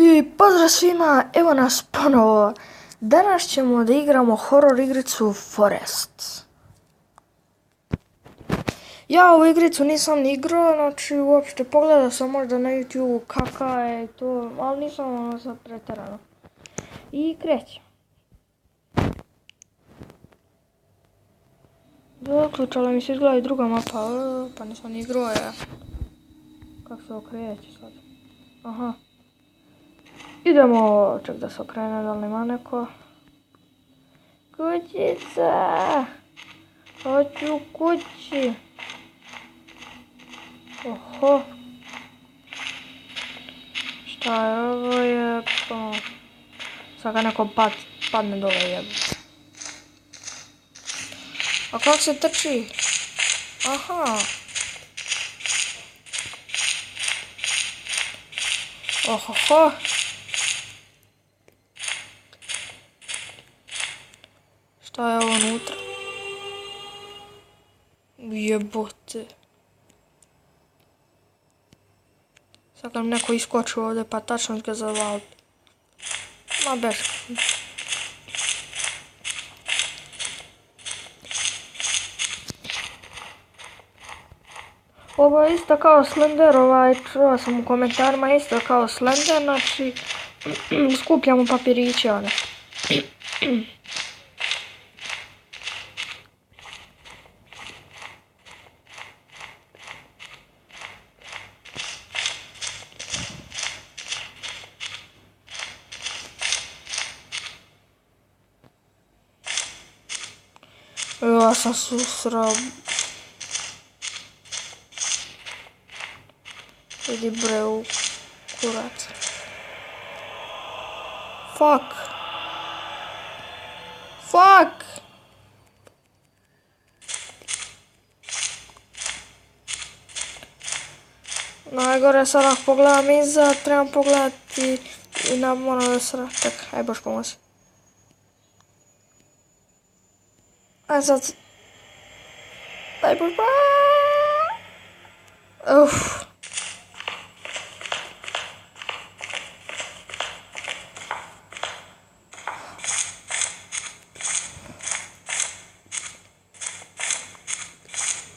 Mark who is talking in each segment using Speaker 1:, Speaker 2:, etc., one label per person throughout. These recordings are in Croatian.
Speaker 1: I pozdrav svima, evo nas ponovo. Danas ćemo da igramo horror igricu Forest. Ja ovu igricu nisam ni igrao, znači uopšte pogledao sam možda na YouTube kaka je to, ali nisam ono sad pretjerano. I krećem. Zaključala mi se izgleda i druga mapa, pa nisam ni igrao ja. Kako se okreće sad? Aha. Idemo, ček da se okrene, da li nema neko? Kućica! Hoću kući! Oho! Šta je ovo je? Sad ga neko padne dole jebe. A kako se trči? Aha! Ohoho! Šta je ovo unutra? Jebote. Sad kad mi neko iskoči ovdje pa tačno ga zavaliti. Ma bez. Ovo je isto kao Slender, čuo sam u komentarima isto kao Slender, znači skupljamo papiriće one. Ja sam susrao. Idi bre u kurac. Fuck. Fuck. Najgore sad ako pogledam iza, trebam pogledati i moram da sra. Čekaj, aj boš pomozi. Aj sad. Aj boš Uff.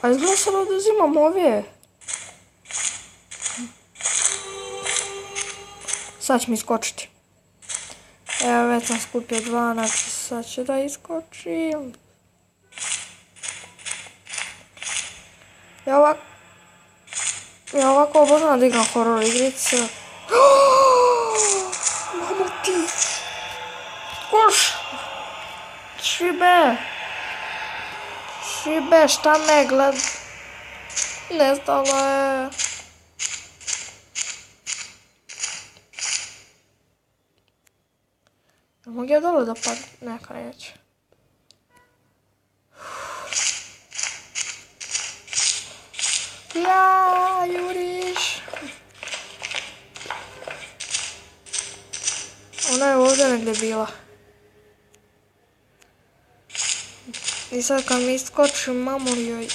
Speaker 1: A izgleda sad oduzimam ovdje. Sad će mi iskočiti. Evo već sam skupio 2, znači sad će da iskočim. Ja ovako obožavam da igram horror igrice. Mamo ti! Koš! Šibe! Šibe, šta me gled? Nestalo je. Mogu ja dole da padne? Neka neće. Ja, juriš. Ona je ovdje negdje bila. I sad kad mi iskoči mamu joj.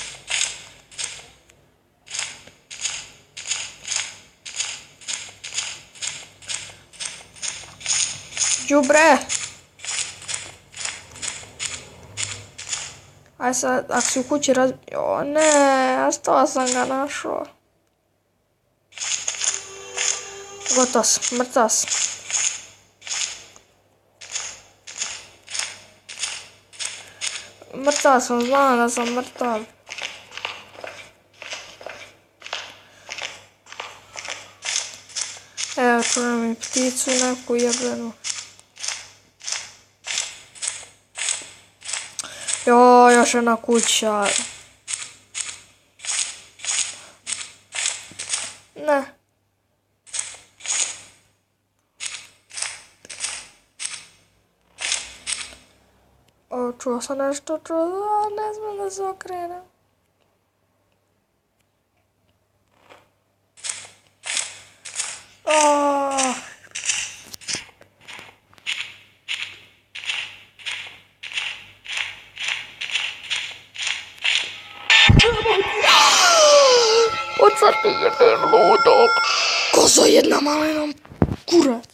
Speaker 1: Đubre! Aj sad, ako si u kući O ne, a što sam ga našao? Gotov sam, mrtav sam. Mrtav sam, znam da sam mrtav. Evo, čujem mi pticu neku jebenu. Joj, još jedna kuća. Ne. O, čuo sam nešto, ne znam da se okrenem. Od sad ti jebem ludak. Kozo jedna malenom kurac.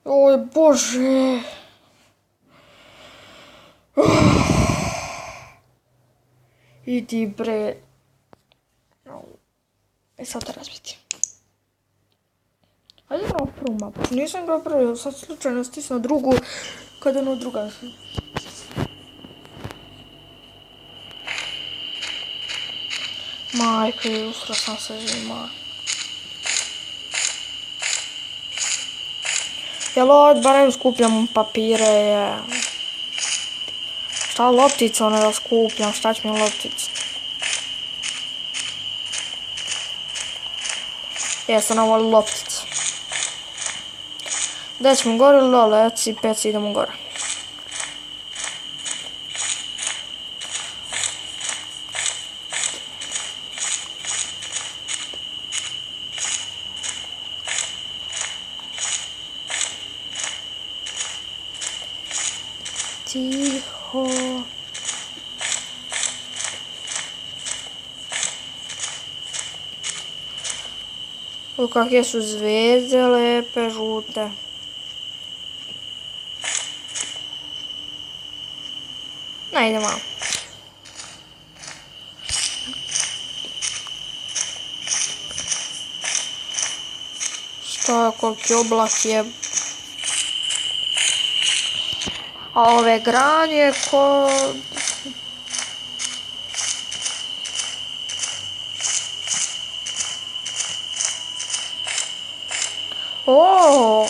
Speaker 1: Oj, Bože. Idi bre. Sad te razbiti. Ajde na prvu mapu. Nisam ga prvo, sad slučajno stisnuo drugu, kada ono druga. Majke, usra sam se žima. Jel ovdje barem skupljam papire. Šta loptica ono da skupljam, šta će mi loptica? Jesam ovo loptica. Gdje ćemo gore ili dole, eci, peci, idemo gore. Tiho. U kakve su zvezde lepe, žute. Ajde malo. Šta, koliki oblak je. A ove granje ko... O!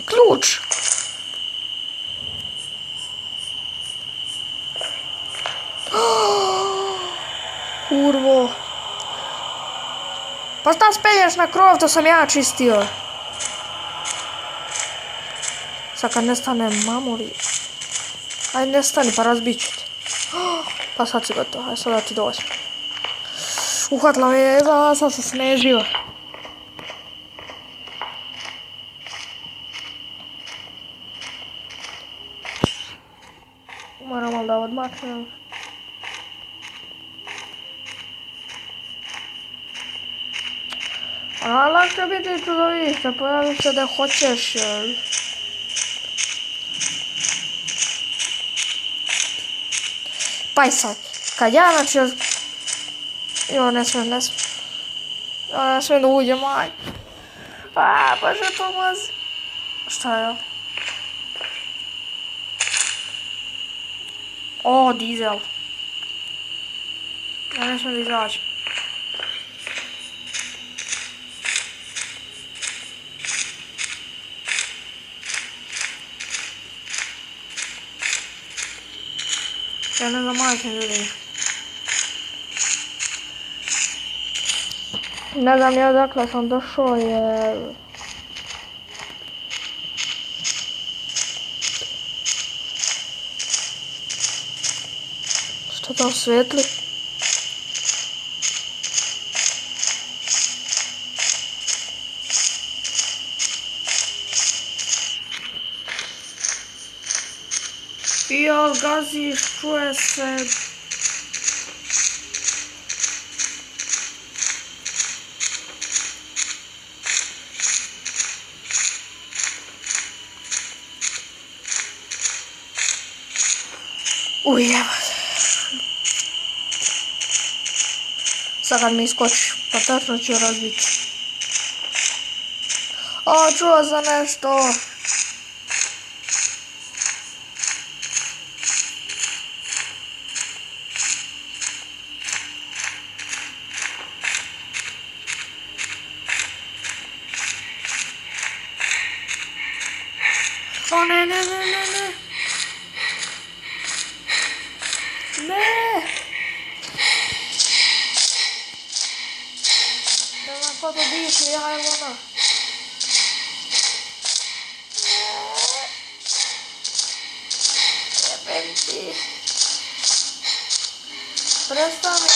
Speaker 1: Ključ! Kurvo. Pa šta spelješ na krov, to sam ja čistio. Sad kad nestane mamuli. Ajde nestani pa razbit ću ti. Pa sad si gotovo, ajde sad da ti dođem. Uhvatila me je, sad sam snežio. Moram malo da odmaknem. A lakše biti čudovište, pojavi se da hoćeš. Pa i sad, kad ja znači... Jo, ne smijem da uđem, aj. A, Bože, pomozi. Šta je ovo? O, dizel. Ja ne smijem da izađem. Ja ne znam, majke ljudi. Ne znam ja odakle sam došao jer... Što tam svetli? Jo, gaziš, čuje se. Ujeva. Sad kad mi iskoči, pa tačno ću razbiti. O, čuo sam nešto. O, ne. Ne! Ne znam ko to diši, ja evo ona. Jebem ti. Prestani.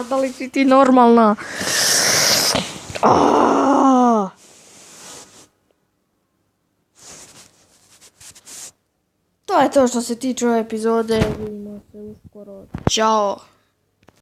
Speaker 1: Da li si ti normalna? to je to što se tiče ove epizode. Vidimo se uskoro. Ćao.